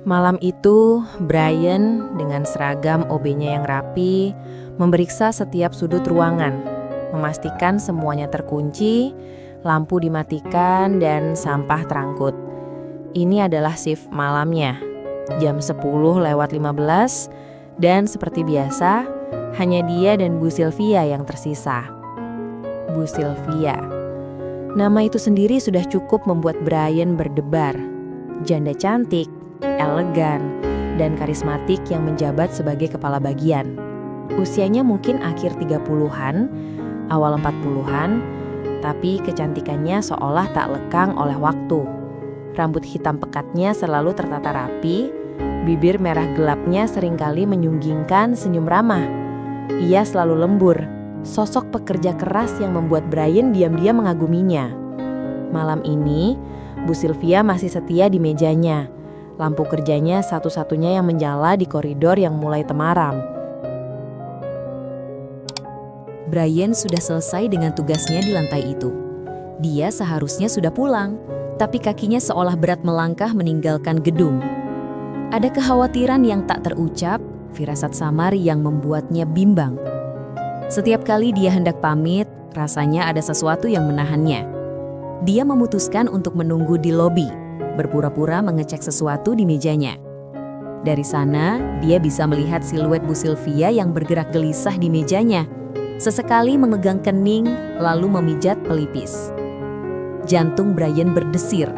Malam itu, Brian dengan seragam OB-nya yang rapi memeriksa setiap sudut ruangan, memastikan semuanya terkunci, lampu dimatikan, dan sampah terangkut. Ini adalah shift malamnya, jam 10:15, dan seperti biasa, hanya dia dan Bu Sylvia yang tersisa. Bu Sylvia. Nama itu sendiri sudah cukup membuat Brian berdebar. Janda cantik, elegan, dan karismatik yang menjabat sebagai kepala bagian. Usianya mungkin akhir 30-an, awal 40-an, tapi kecantikannya seolah tak lekang oleh waktu. Rambut hitam pekatnya selalu tertata rapi, bibir merah gelapnya seringkali menyunggingkan senyum ramah. Ia selalu lembur, sosok pekerja keras yang membuat Brian diam-diam mengaguminya. Malam ini, Bu Sylvia masih setia di mejanya. Lampu kerjanya satu-satunya yang menyala di koridor yang mulai temaram. Brian sudah selesai dengan tugasnya di lantai itu. Dia seharusnya sudah pulang, tapi kakinya seolah berat melangkah meninggalkan gedung. Ada kekhawatiran yang tak terucap, firasat samar yang membuatnya bimbang. Setiap kali dia hendak pamit, rasanya ada sesuatu yang menahannya. Dia memutuskan untuk menunggu di lobi, berpura-pura mengecek sesuatu di mejanya. Dari sana, dia bisa melihat siluet Bu Sylvia yang bergerak gelisah di mejanya. Sesekali memegang kening, lalu memijat pelipis. Jantung Brian berdesir.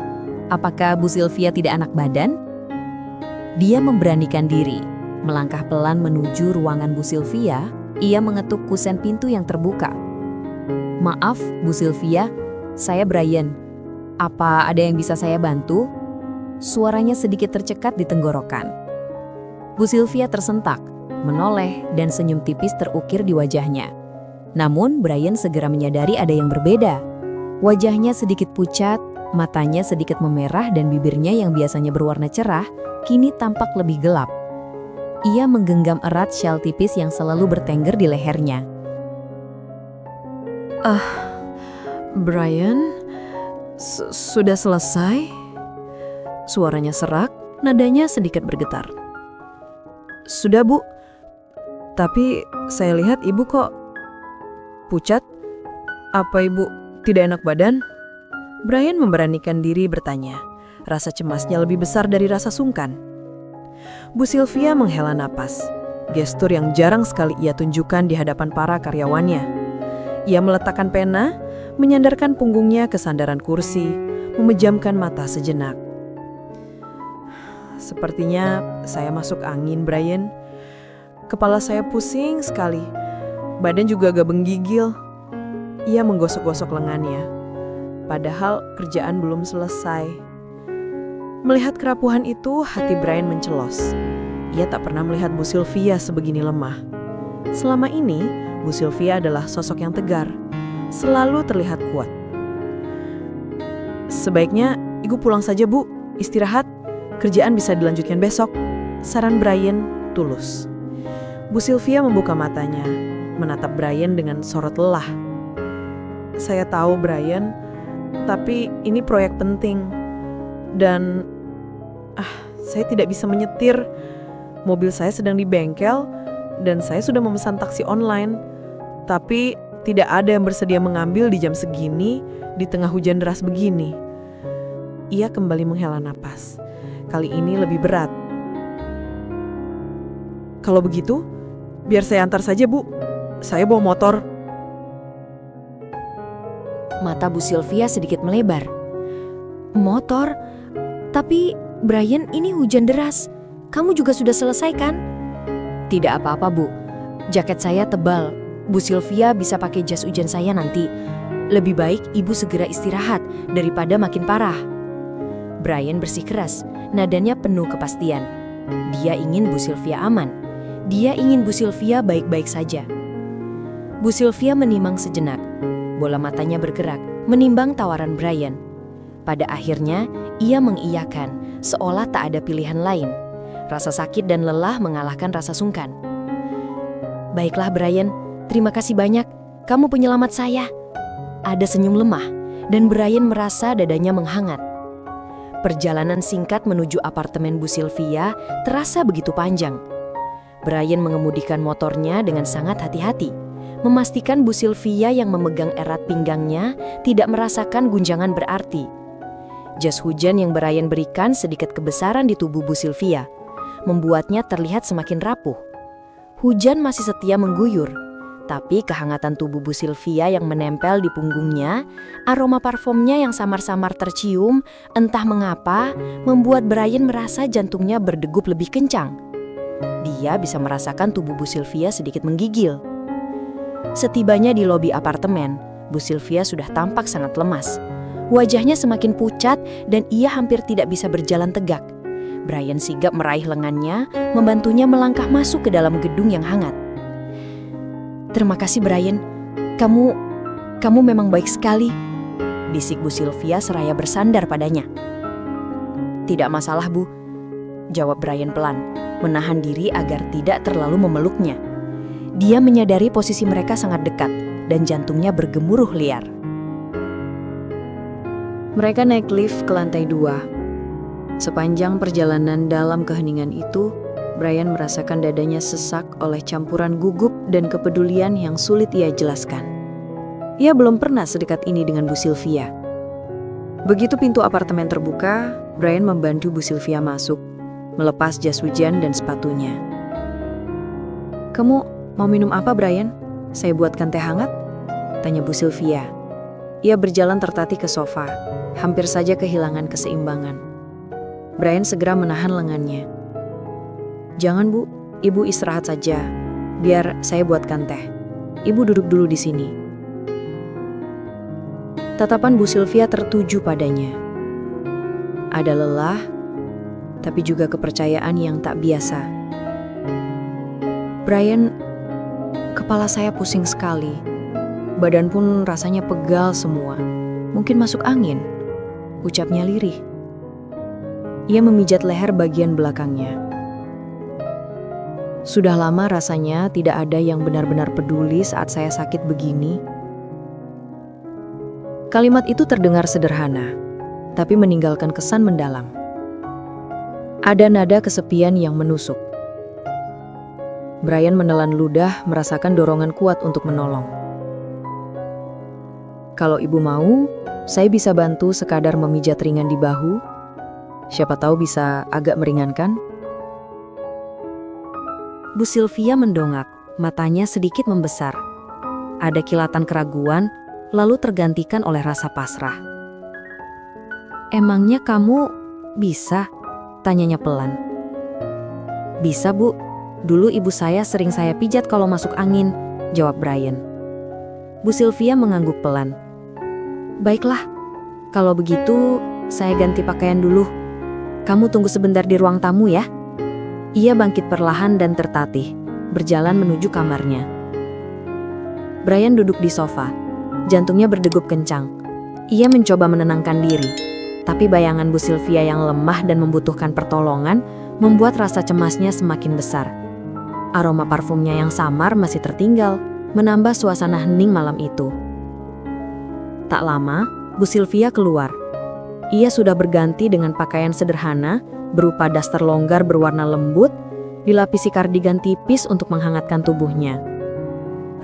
Apakah Bu Sylvia tidak enak badan? Dia memberanikan diri. Melangkah pelan menuju ruangan Bu Sylvia, ia mengetuk kusen pintu yang terbuka. "Maaf, Bu Sylvia, saya Brian. Apa ada yang bisa saya bantu?" Suaranya sedikit tercekat di tenggorokan. Bu Sylvia tersentak, menoleh, dan senyum tipis terukir di wajahnya. Namun Brian segera menyadari ada yang berbeda. Wajahnya sedikit pucat, matanya sedikit memerah, dan bibirnya yang biasanya berwarna cerah, kini tampak lebih gelap. Ia menggenggam erat syal tipis yang selalu bertengger di lehernya. Brian, sudah selesai? Suaranya serak, nadanya sedikit bergetar. Sudah, Bu. Tapi saya lihat Ibu kok pucat. Apa Ibu tidak enak badan? Brian memberanikan diri bertanya. Rasa cemasnya lebih besar dari rasa sungkan. Bu Sylvia menghela napas. Gestur yang jarang sekali ia tunjukkan di hadapan para karyawannya. Ia meletakkan pena, menyandarkan punggungnya ke sandaran kursi, memejamkan mata sejenak. Sepertinya saya masuk angin, Brian. Kepala saya pusing sekali. Badan juga agak menggigil. Ia menggosok-gosok lengannya. Padahal kerjaan belum selesai. Melihat kerapuhan itu, hati Brian mencelos. Ia tak pernah melihat Bu Sylvia sebegini lemah. Selama ini, Bu Sylvia adalah sosok yang tegar, selalu terlihat kuat. Sebaiknya Ibu pulang saja, Bu. Istirahat. Kerjaan bisa dilanjutkan besok. Saran Brian tulus. Bu Sylvia membuka matanya, menatap Brian dengan sorot lelah. Saya tahu, Brian, tapi ini proyek penting. Dan saya tidak bisa menyetir. Mobil saya sedang di bengkel dan saya sudah memesan taksi online. Tapi tidak ada yang bersedia mengambil di jam segini di tengah hujan deras begini. Ia kembali menghela napas. Kali ini lebih berat. Kalau begitu, biar saya antar saja, Bu. Saya bawa motor. Mata Bu Sylvia sedikit melebar. Motor? Tapi Brian, ini hujan deras. Kamu juga sudah selesai kan? Tidak apa-apa, Bu. Jaket saya tebal. Bu Sylvia bisa pakai jas hujan saya nanti. Lebih baik Ibu segera istirahat daripada makin parah. Brian bersikeras, nadanya penuh kepastian. Dia ingin Bu Sylvia aman. Dia ingin Bu Sylvia baik-baik saja. Bu Sylvia menimang sejenak. Bola matanya bergerak, menimbang tawaran Brian. Pada akhirnya, ia mengiyakan, seolah tak ada pilihan lain. Rasa sakit dan lelah mengalahkan rasa sungkan. "Baiklah Brian, terima kasih banyak. Kamu penyelamat saya." Ada senyum lemah, dan Brian merasa dadanya menghangat. Perjalanan singkat menuju apartemen Bu Sylvia terasa begitu panjang. Brian mengemudikan motornya dengan sangat hati-hati, memastikan Bu Sylvia yang memegang erat pinggangnya tidak merasakan guncangan berarti. Jas hujan yang Brian berikan sedikit kebesaran di tubuh Bu Sylvia, membuatnya terlihat semakin rapuh. Hujan masih setia mengguyur, tapi kehangatan tubuh Bu Sylvia yang menempel di punggungnya, aroma parfumnya yang samar-samar tercium, entah mengapa, membuat Brian merasa jantungnya berdegup lebih kencang. Dia bisa merasakan tubuh Bu Sylvia sedikit menggigil. Setibanya di lobi apartemen, Bu Sylvia sudah tampak sangat lemas. Wajahnya semakin pucat dan ia hampir tidak bisa berjalan tegak. Brian sigap meraih lengannya, membantunya melangkah masuk ke dalam gedung yang hangat. "Terima kasih Brian, kamu memang baik sekali," bisik Bu Sylvia seraya bersandar padanya. "Tidak masalah Bu," jawab Brian pelan, menahan diri agar tidak terlalu memeluknya. Dia menyadari posisi mereka sangat dekat dan jantungnya bergemuruh liar. Mereka naik lift ke lantai 2. Sepanjang perjalanan dalam keheningan itu, Brian merasakan dadanya sesak oleh campuran gugup dan kepedulian yang sulit ia jelaskan. Ia belum pernah sedekat ini dengan Bu Sylvia. Begitu pintu apartemen terbuka, Brian membantu Bu Sylvia masuk, melepas jas hujan dan sepatunya. "Kamu mau minum apa, Brian? Saya buatkan teh hangat?" tanya Bu Sylvia. Ia berjalan tertatih ke sofa, hampir saja kehilangan keseimbangan. Brian segera menahan lengannya. "Jangan Bu, Ibu istirahat saja. Biar saya buatkan teh. Ibu duduk dulu di sini." Tatapan Bu Sylvia tertuju padanya. Ada lelah, tapi juga kepercayaan yang tak biasa. "Brian, kepala saya pusing sekali. Badan pun rasanya pegal semua. Mungkin masuk angin," ucapnya lirih. Ia memijat leher bagian belakangnya. "Sudah lama rasanya tidak ada yang benar-benar peduli saat saya sakit begini." Kalimat itu terdengar sederhana, tapi meninggalkan kesan mendalam. Ada nada kesepian yang menusuk. Brian menelan ludah, merasakan dorongan kuat untuk menolong. "Kalau Ibu mau, saya bisa bantu sekadar memijat ringan di bahu. Siapa tahu bisa agak meringankan." Bu Sylvia mendongak, matanya sedikit membesar. Ada kilatan keraguan, lalu tergantikan oleh rasa pasrah. "Emangnya kamu bisa?" tanyanya pelan. "Bisa Bu, dulu ibu saya sering saya pijat kalau masuk angin," jawab Brian. Bu Sylvia mengangguk pelan. "Baiklah, kalau begitu saya ganti pakaian dulu. Kamu tunggu sebentar di ruang tamu ya." Ia bangkit perlahan dan tertatih, berjalan menuju kamarnya. Brian duduk di sofa, jantungnya berdegup kencang. Ia mencoba menenangkan diri, tapi bayangan Bu Sylvia yang lemah dan membutuhkan pertolongan membuat rasa cemasnya semakin besar. Aroma parfumnya yang samar masih tertinggal, menambah suasana hening malam itu. Tak lama, Bu Sylvia keluar. Ia sudah berganti dengan pakaian sederhana, berupa daster longgar berwarna lembut, dilapisi kardigan tipis untuk menghangatkan tubuhnya.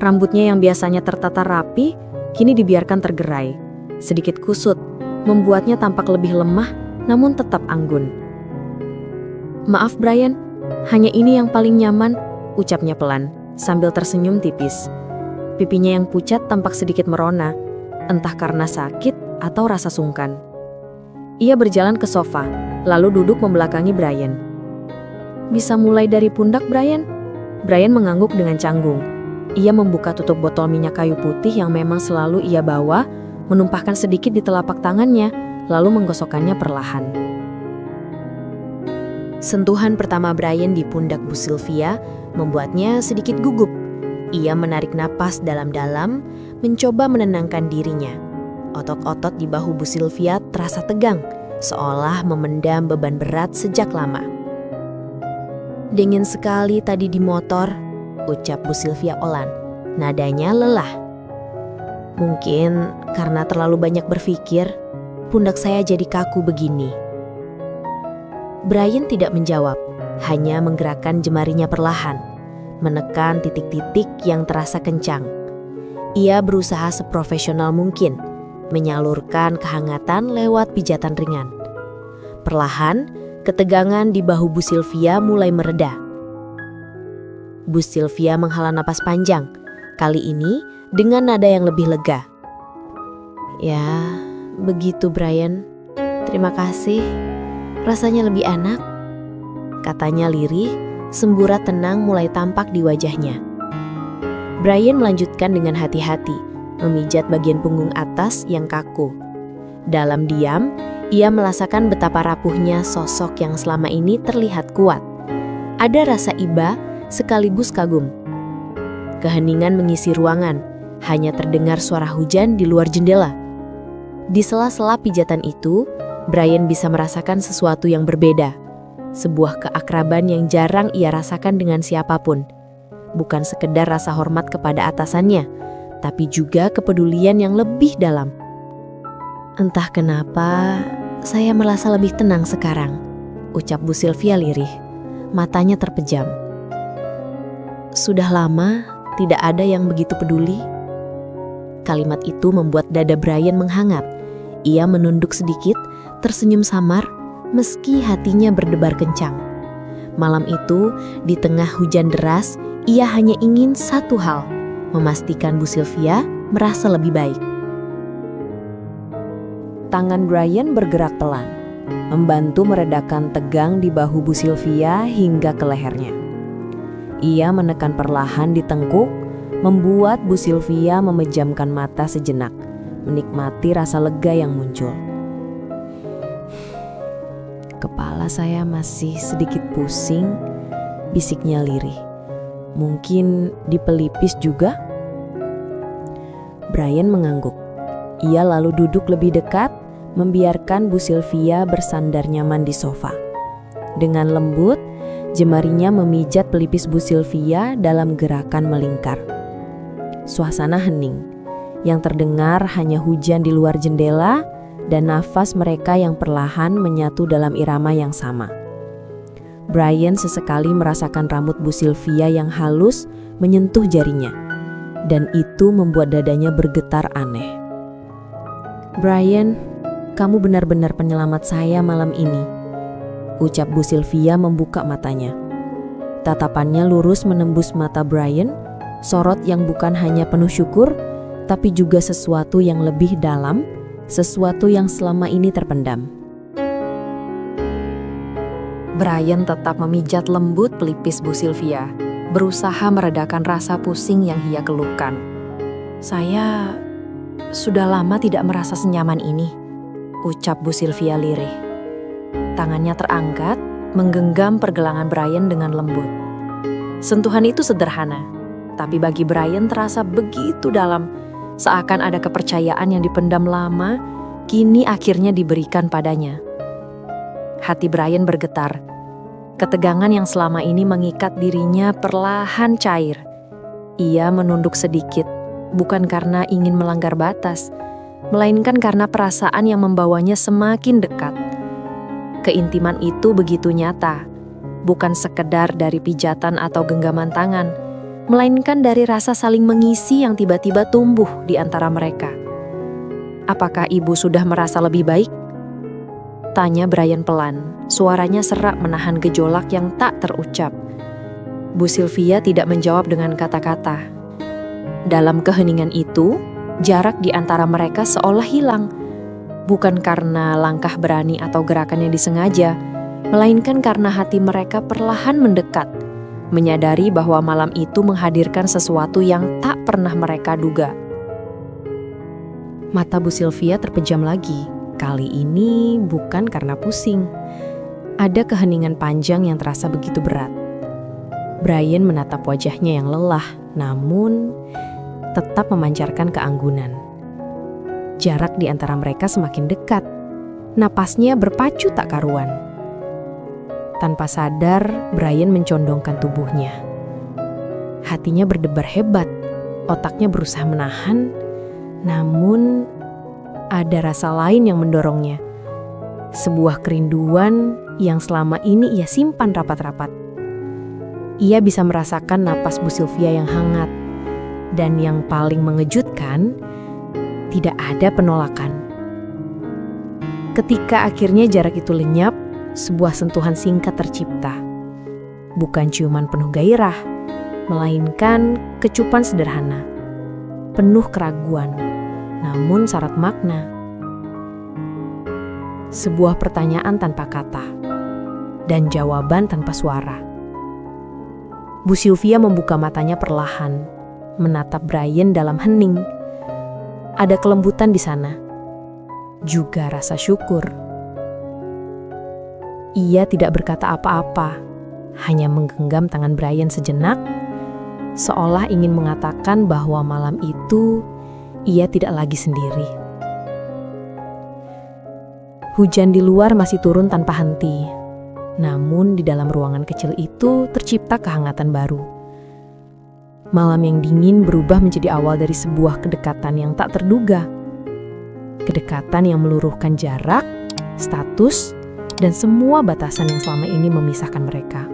Rambutnya yang biasanya tertata rapi, kini dibiarkan tergerai, sedikit kusut, membuatnya tampak lebih lemah, namun tetap anggun. "Maaf Brian, hanya ini yang paling nyaman," ucapnya pelan, sambil tersenyum tipis. Pipinya yang pucat tampak sedikit merona, entah karena sakit atau rasa sungkan. Ia berjalan ke sofa, lalu duduk membelakangi Brian. "Bisa mulai dari pundak, Brian?" Brian mengangguk dengan canggung. Ia membuka tutup botol minyak kayu putih yang memang selalu ia bawa, menumpahkan sedikit di telapak tangannya, lalu menggosokkannya perlahan. Sentuhan pertama Brian di pundak Bu Sylvia membuatnya sedikit gugup. Ia menarik napas dalam-dalam, mencoba menenangkan dirinya. Otot-otot di bahu Bu Sylvia terasa tegang, seolah memendam beban berat sejak lama. "Dingin sekali tadi di motor," ucap Bu Sylvia Olan. Nadanya lelah. "Mungkin karena terlalu banyak berpikir, pundak saya jadi kaku begini." Brian tidak menjawab, hanya menggerakkan jemarinya perlahan, menekan titik-titik yang terasa kencang. Ia berusaha seprofesional mungkin, menyalurkan kehangatan lewat pijatan ringan. Perlahan, ketegangan di bahu Bu Sylvia mulai mereda. Bu Sylvia menghela napas panjang, kali ini dengan nada yang lebih lega. "Ya, begitu Brian. Terima kasih. Rasanya lebih enak," katanya lirih, semburat tenang mulai tampak di wajahnya. Brian melanjutkan dengan hati-hati, memijat bagian punggung atas yang kaku. Dalam diam, ia merasakan betapa rapuhnya sosok yang selama ini terlihat kuat. Ada rasa iba sekaligus kagum. Keheningan mengisi ruangan, hanya terdengar suara hujan di luar jendela. Di sela-sela pijatan itu, Brian bisa merasakan sesuatu yang berbeda. Sebuah keakraban yang jarang ia rasakan dengan siapapun. Bukan sekedar rasa hormat kepada atasannya, tapi juga kepedulian yang lebih dalam. "Entah kenapa, saya merasa lebih tenang sekarang," ucap Bu Sylvia lirih. Matanya terpejam. "Sudah lama tidak ada yang begitu peduli." Kalimat itu membuat dada Brian menghangat. Ia menunduk sedikit, tersenyum samar, meski hatinya berdebar kencang. Malam itu, di tengah hujan deras, ia hanya ingin satu hal, memastikan Bu Sylvia merasa lebih baik. Tangan Brian bergerak pelan, membantu meredakan tegang di bahu Bu Sylvia hingga ke lehernya. Ia menekan perlahan di tengkuk, membuat Bu Sylvia memejamkan mata sejenak, menikmati rasa lega yang muncul. "Kepala saya masih sedikit pusing," bisiknya lirih. "Mungkin di pelipis juga?" Brian mengangguk. Ia lalu duduk lebih dekat, membiarkan Bu Sylvia bersandar nyaman di sofa. Dengan lembut, jemarinya memijat pelipis Bu Sylvia dalam gerakan melingkar. Suasana hening. Yang terdengar hanya hujan di luar jendela dan nafas mereka yang perlahan menyatu dalam irama yang sama. Brian sesekali merasakan rambut Bu Sylvia yang halus menyentuh jarinya, dan itu membuat dadanya bergetar aneh. "Brian, kamu benar-benar penyelamat saya malam ini," ucap Bu Sylvia membuka matanya. Tatapannya lurus menembus mata Brian, sorot yang bukan hanya penuh syukur, tapi juga sesuatu yang lebih dalam, sesuatu yang selama ini terpendam. Brian tetap memijat lembut pelipis Bu Sylvia, berusaha meredakan rasa pusing yang ia keluhkan. "Saya sudah lama tidak merasa senyaman ini," ucap Bu Sylvia lirih. Tangannya terangkat, menggenggam pergelangan Brian dengan lembut. Sentuhan itu sederhana, tapi bagi Brian terasa begitu dalam, seakan ada kepercayaan yang dipendam lama, kini akhirnya diberikan padanya. Hati Brian bergetar. Ketegangan yang selama ini mengikat dirinya perlahan cair. Ia menunduk sedikit, bukan karena ingin melanggar batas, melainkan karena perasaan yang membawanya semakin dekat. Keintiman itu begitu nyata, bukan sekedar dari pijatan atau genggaman tangan, melainkan dari rasa saling mengisi yang tiba-tiba tumbuh di antara mereka. "Apakah ibu sudah merasa lebih baik?" tanya Brian pelan, suaranya serak menahan gejolak yang tak terucap. Bu Sylvia tidak menjawab dengan kata-kata. Dalam keheningan itu, jarak di antara mereka seolah hilang. Bukan karena langkah berani atau gerakan yang disengaja, melainkan karena hati mereka perlahan mendekat, menyadari bahwa malam itu menghadirkan sesuatu yang tak pernah mereka duga. Mata Bu Sylvia terpejam lagi. Kali ini bukan karena pusing. Ada keheningan panjang yang terasa begitu berat. Brian menatap wajahnya yang lelah, namun tetap memancarkan keanggunan. Jarak di antara mereka semakin dekat. Napasnya berpacu tak karuan. Tanpa sadar, Brian mencondongkan tubuhnya. Hatinya berdebar hebat, otaknya berusaha menahan, namun ada rasa lain yang mendorongnya. Sebuah kerinduan yang selama ini ia simpan rapat-rapat. Ia bisa merasakan napas Bu Sylvia yang hangat, dan yang paling mengejutkan, tidak ada penolakan. Ketika akhirnya jarak itu lenyap, sebuah sentuhan singkat tercipta. Bukan ciuman penuh gairah, melainkan kecupan sederhana, penuh keraguan, namun syarat makna. Sebuah pertanyaan tanpa kata, dan jawaban tanpa suara. Bu Sylvia membuka matanya perlahan, menatap Brian dalam hening. Ada kelembutan di sana, juga rasa syukur. Ia tidak berkata apa-apa, hanya menggenggam tangan Brian sejenak, seolah ingin mengatakan bahwa malam itu ia tidak lagi sendiri. Hujan di luar masih turun tanpa henti, namun di dalam ruangan kecil itu tercipta kehangatan baru. Malam yang dingin berubah menjadi awal dari sebuah kedekatan yang tak terduga. Kedekatan yang meluruhkan jarak, status, dan semua batasan yang selama ini memisahkan mereka.